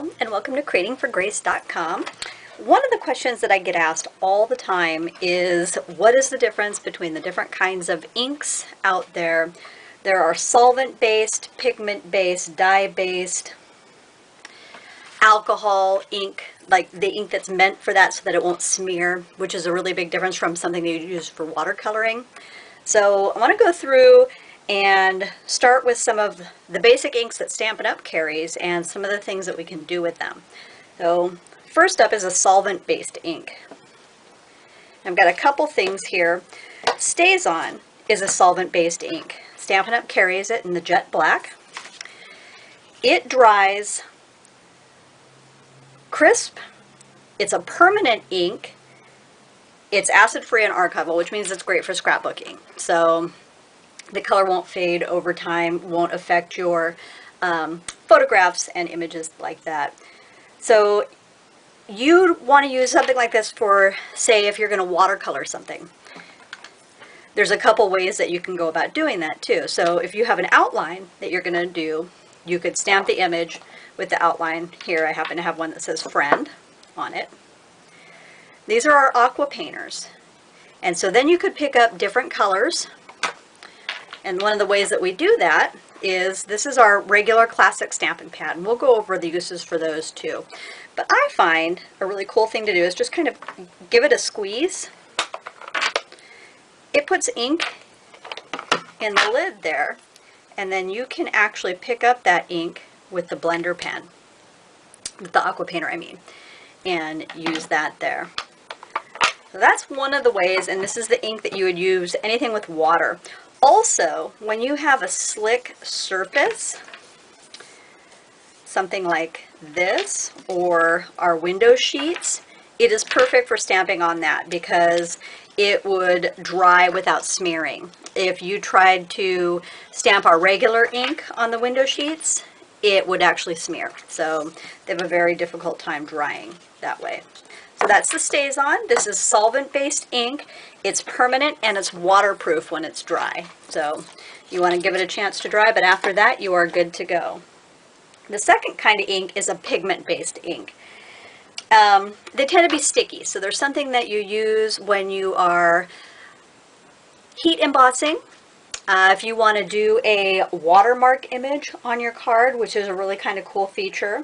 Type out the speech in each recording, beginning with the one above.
Hello and welcome to creatingforgrace.com. One of the questions that I get asked all the time is what is the difference between the different kinds of inks out there? There are solvent-based, pigment-based, dye-based, alcohol ink, like the ink that's meant for that so that it won't smear, which is a really big difference from something that you use for watercoloring. So I want to go through and start with some of the basic inks that Stampin' Up! Carries and some of the things that we can do with them. So first up is a solvent-based ink. I've got a couple things here. StazOn is a solvent-based ink. Stampin' Up! Carries it in the jet black. It dries crisp. It's a permanent ink. It's acid-free and archival, which means it's great for scrapbooking. So the color won't fade over time, won't affect your photographs and images like that. So you want to use something like this for, say, if you're going to watercolor something. There's a couple ways that you can go about doing that too. So if you have an outline that you're going to do, you could stamp the image with the outline. Here I happen to have one that says friend on it. These are our aqua painters. And so then you could pick up different colors. And one of the ways that we do that is, this is our regular classic stamping pad, and we'll go over the uses for those too. But I find a really cool thing to do is just kind of give it a squeeze. It puts ink in the lid there, and then you can actually pick up that ink with the blender pen, with the aqua painter I mean, and use that there. So that's one of the ways, and this is the ink that you would use anything with water. Also, when you have a slick surface, something like this or our window sheets, it is perfect for stamping on that because it would dry without smearing. If you tried to stamp our regular ink on the window sheets, it would actually smear. So they have a very difficult time drying that way. So that's the StazOn. This is solvent-based ink. It's permanent and it's waterproof when it's dry. So you want to give it a chance to dry, but after that you are good to go. The second kind of ink is a pigment-based ink. They tend to be sticky, so there's something that you use when you are heat embossing. If you want to do a watermark image on your card, which is a really kind of cool feature.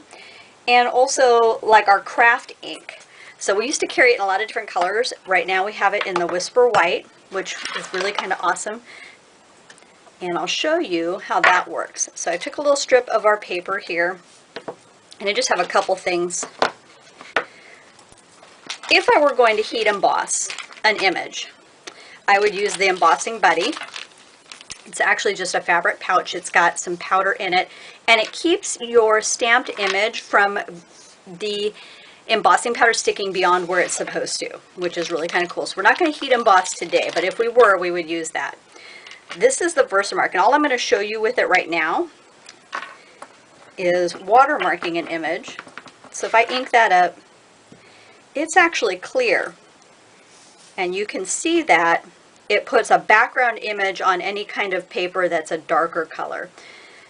And also like our craft ink. So we used to carry it in a lot of different colors. Right now we have it in the Whisper White, which is really kind of awesome. And I'll show you how that works. So I took a little strip of our paper here, and I just have a couple things. If I were going to heat emboss an image, I would use the Embossing Buddy. It's actually just a fabric pouch. It's got some powder in it, and it keeps your stamped image from the embossing powder sticking beyond where it's supposed to, which is really kind of cool. So we're not going to heat emboss today, but if we were, we would use that. This is the Versamark, and all I'm going to show you with it right now is watermarking an image. So if I ink that up, it's actually clear, and you can see that it puts a background image on any kind of paper that's a darker color.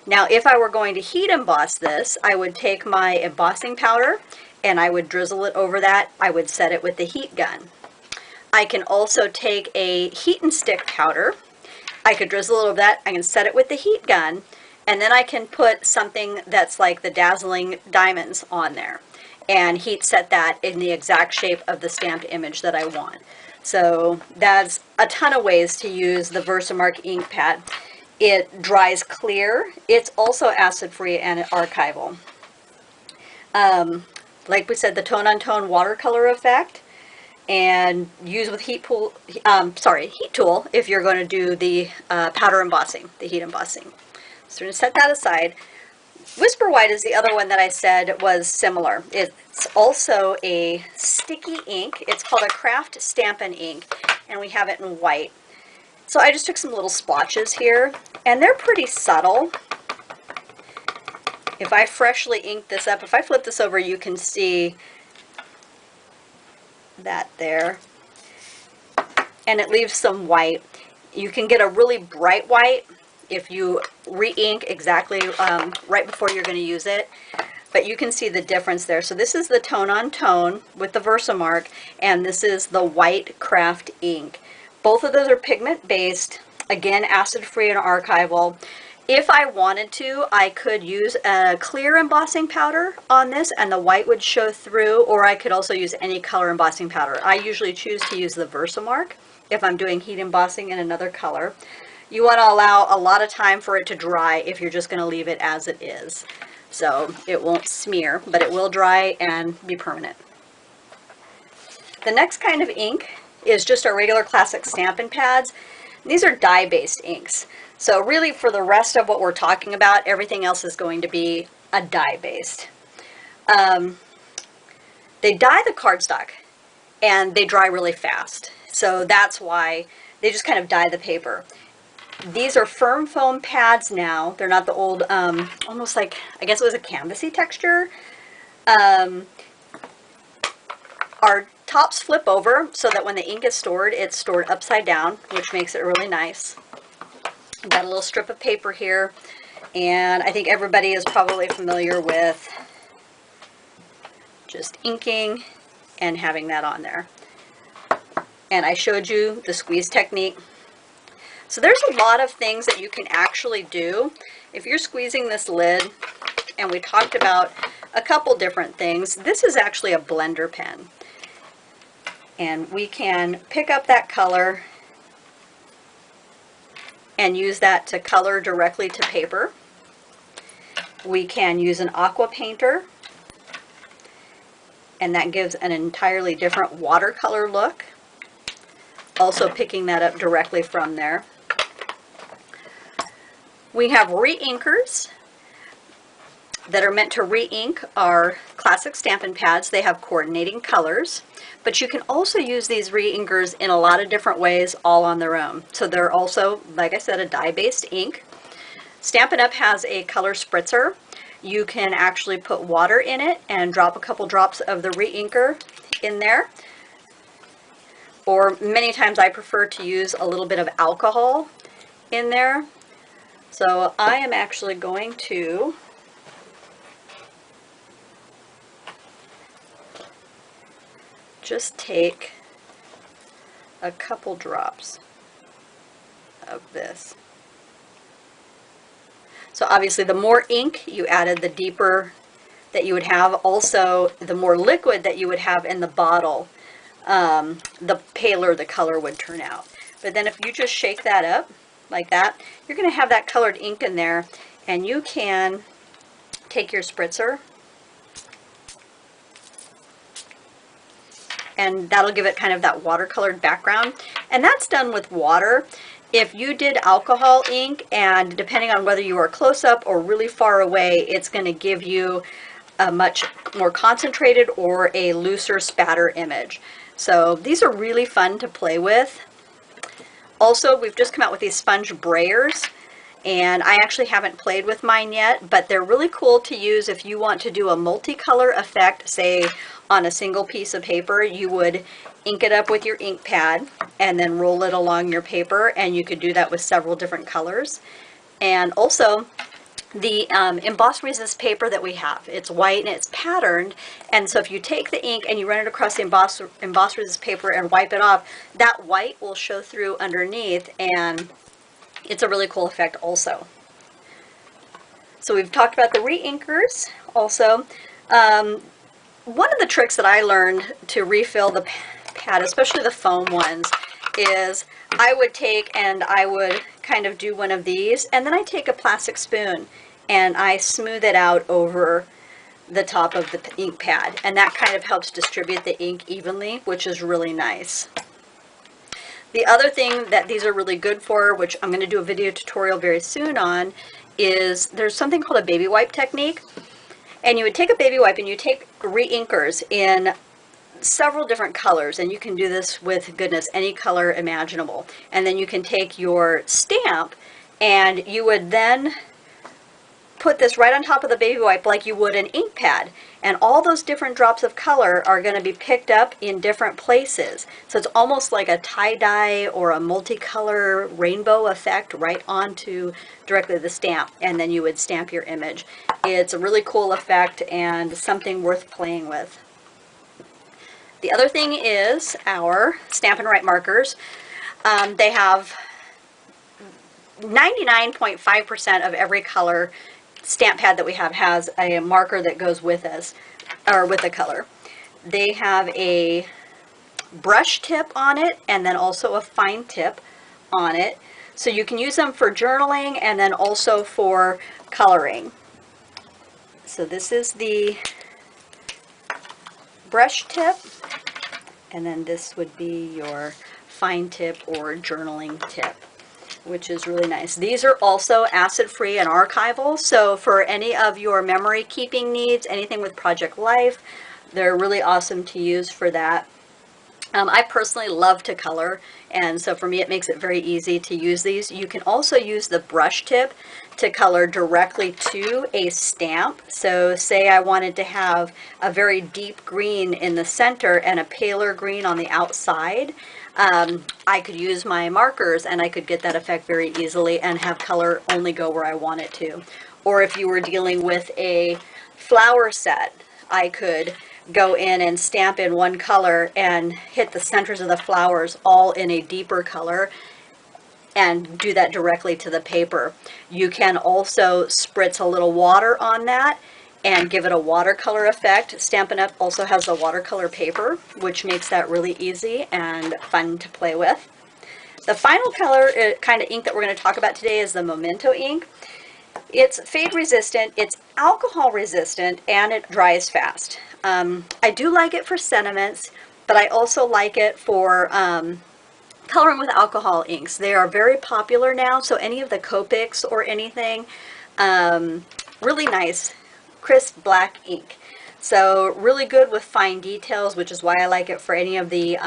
Now if I were going to heat emboss this, I would take my embossing powder and I would drizzle it over that. I would set it with the heat gun. I can also take a heat and stick powder. I could drizzle it over that. I can set it with the heat gun, and then I can put something that's like the Dazzling Diamonds on there and heat set that in the exact shape of the stamped image that I want. So that's a ton of ways to use the Versamark ink pad. It dries clear. It's also acid-free and archival. Like we said, the tone-on-tone watercolor effect, and use with heat tool if you're going to do the powder embossing, the heat embossing. So we're going to set that aside. Whisper White is the other one that I said was similar. It's also a sticky ink. It's called a craft Stampin' ink, and we have it in white. So I just took some little splotches here, and they're pretty subtle. If I freshly ink this up, if I flip this over, you can see that there. And it leaves some white. You can get a really bright white if you re-ink exactly right before you're going to use it. but you can see the difference there. So this is the tone on tone with the Versamark, and this is the white craft ink. Both of those are pigment based, again acid free and archival. If I wanted to, I could use a clear embossing powder on this and the white would show through, or I could also use any color embossing powder. I usually choose to use the Versamark if I'm doing heat embossing in another color. You want to allow a lot of time for it to dry if you're just going to leave it as it is. So it won't smear, but it will dry and be permanent. The next kind of ink is just our regular classic Stampin' pads. These are dye-based inks. So really for the rest of what we're talking about, everything else is going to be a dye-based. They dye the cardstock and they dry really fast. So that's why they just kind of dye the paper. These are firm foam pads now. They're not the old, almost like, I guess it was a canvasy texture. Our tops flip over so that when the ink is stored, it's stored upside down, which makes it really nice. I've got a little strip of paper here, and I think everybody is probably familiar with just inking and having that on there. And I showed you the squeeze technique. So there's a lot of things that you can actually do if you're squeezing this lid, and we talked about a couple different things. This is actually a blender pen, and we can pick up that color and use that to color directly to paper. We can use an aqua painter, and that gives an entirely different watercolor look. Also picking that up directly from there. We have re-inkers that are meant to re-ink our classic Stampin' pads. They have coordinating colors, but you can also use these re-inkers in a lot of different ways all on their own. So they're also, like I said, a dye-based ink. Stampin' Up! Has a color spritzer. You can actually put water in it and drop a couple drops of the re-inker in there. Or many times I prefer to use a little bit of alcohol in there. So I am actually going to just take a couple drops of this. So obviously the more ink you added, the deeper that you would have. Also, the more liquid that you would have in the bottle, the paler the color would turn out. But then if you just shake that up like that, you're going to have that colored ink in there, and you can take your spritzer and that'll give it kind of that watercolored background. And that's done with water. If you did alcohol ink, and depending on whether you are close up or really far away, it's going to give you a much more concentrated or a looser spatter image. So these are really fun to play with. Also, we've just come out with these sponge brayers, and I actually haven't played with mine yet, but they're really cool to use if you want to do a multicolor effect, say on a single piece of paper. You would ink it up with your ink pad and then roll it along your paper, and you could do that with several different colors. And also, the emboss resist paper that we have, it's white and it's patterned, and so if you take the ink and you run it across the emboss resist paper and wipe it off, that white will show through underneath, and it's a really cool effect also. So we've talked about the re-inkers also. One of the tricks that I learned to refill the pad, especially the foam ones, is I would take and I would kind of do one of these, and then I take a plastic spoon and I smooth it out over the top of the ink pad, and that kind of helps distribute the ink evenly, which is really nice. The other thing that these are really good for, which I'm going to do a video tutorial very soon on, is there's something called a baby wipe technique. And you would take a baby wipe and you take re-inkers in several different colors, and you can do this with, goodness, any color imaginable. And then you can take your stamp and you would then put this right on top of the baby wipe like you would an ink pad. And all those different drops of color are going to be picked up in different places. So it's almost like a tie-dye or a multicolor rainbow effect right onto directly the stamp. And then you would stamp your image. It's a really cool effect and something worth playing with. The other thing is our Stampin' Write markers. They have 99.5% of every color stamp pad that we have has a marker that goes with us, or with the color. They have a brush tip on it and then also a fine tip on it. So you can use them for journaling and then also for coloring. So this is the brush tip, and then this would be your fine tip or journaling tip, which is really nice. These are also acid-free and archival, so for any of your memory keeping needs, anything with Project Life, they're really awesome to use for that. I personally love to color, and so for me it makes it very easy to use these. You can also use the brush tip to color directly to a stamp. So say I wanted to have a very deep green in the center and a paler green on the outside. I could use my markers and I could get that effect very easily and have color only go where I want it to. Or if you were dealing with a flower set, I could go in and stamp in one color and hit the centers of the flowers all in a deeper color and do that directly to the paper. You can also spritz a little water on that and give it a watercolor effect. Stampin' Up! Also has a watercolor paper, which makes that really easy and fun to play with. The final color kind of ink that we're going to talk about today is the Memento ink. It's fade resistant, it's alcohol resistant, and it dries fast. I do like it for sentiments, but I also like it for coloring with alcohol inks. They are very popular now, so any of the Copics or anything, really nice, crisp black ink. So really good with fine details, which is why I like it for any of the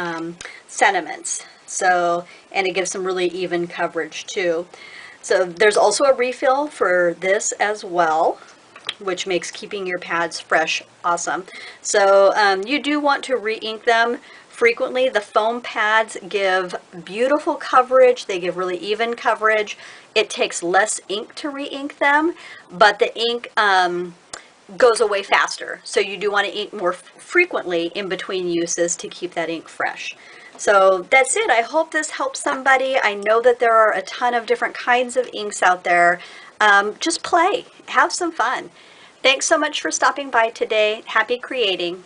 sentiments. So, and it gives some really even coverage too. So there's also a refill for this as well, which makes keeping your pads fresh awesome. So you do want to re-ink them frequently. The foam pads give beautiful coverage. They give really even coverage. It takes less ink to re-ink them, but the ink goes away faster. So you do want to ink more frequently in between uses to keep that ink fresh. So that's it. I hope this helps somebody. I know that there are a ton of different kinds of inks out there. Just play, have some fun. Thanks so much for stopping by today. Happy creating.